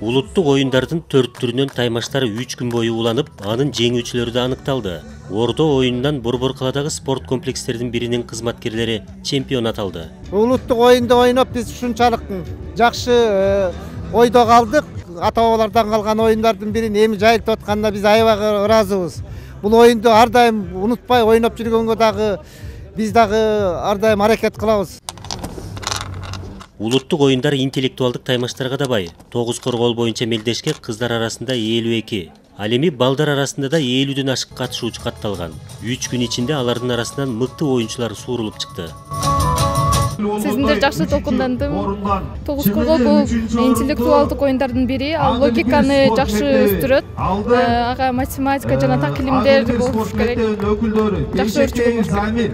Улуттук оюндардын 4 түрүнөн таймаштар 3 күн бою уланып, анын жеңүүчүлөрү да аныкталды. Ордо оюнунан Борбор каладагы спорт комплекстердин биринин кызматкерлери чемпион аталды. Улуттук оюнду ойноп биз ушунчалык жакшы ойдо калдык. Ата-бабалардан калган оюндардын бирин эми жайылтып атканына биз аябай ыраазыбыз. Бул оюнду ар дайым унутпай ойноп жүргөнгө дагы биз дагы ар дайым аракет кылабыз. Улуттук оюндар интеллектуалдык таймаштарга да бай. 9 коргол боюнча мелдешке кыздар арасында 52, ал эми балдар арасында да 50дөн ашык катышуучу катталган. 3 күн ичинде алардын арасынан мыкты оюнчулар суурулуп чыкты. Сезимдер жакшы толкундандым. 9 коргол бул интеллектуалдык оюндардын бири, ал логиканы жакшы өстүрөт. Ага математика жана такилимдер болуш керек. Жакшы өчүрүлөт.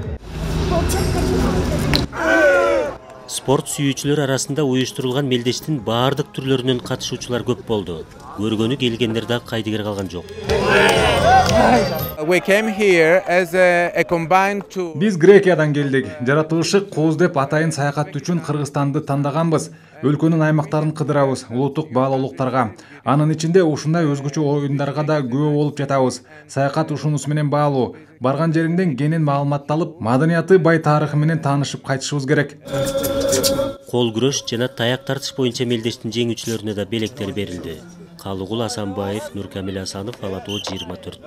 Спорт сүйүүчүлөр арасында уюштурулган мелдештин баардык түрлөрүнөн катышуучулар көп болду. Көргөнү келгендер да кайдыгер калган жок. Биз Грекиядан келдик. Жаратылышы Кооз деп атайын саякат үчүн Кыргызстанды тандаганбыз. Өлкөнүн аймактарын кыдырабыз, улуттук баалуулуктарга. Анын ичинде ушундай өзгөчө оюндарга да күбө болуп жатабыз. Саякат ушунусу менен баалуу. Барган жериңден кенен маалыматталып, маданияты бай тарыхы менен таанышып кайтышыбыз керек. Кол күрөш жана таяк тартыш боюнча мелдештин жеңүүчүлөрүнө да белектер берилди. Калыгул Асанбаев, Нуркамил Асанов, Ала Тоо 24.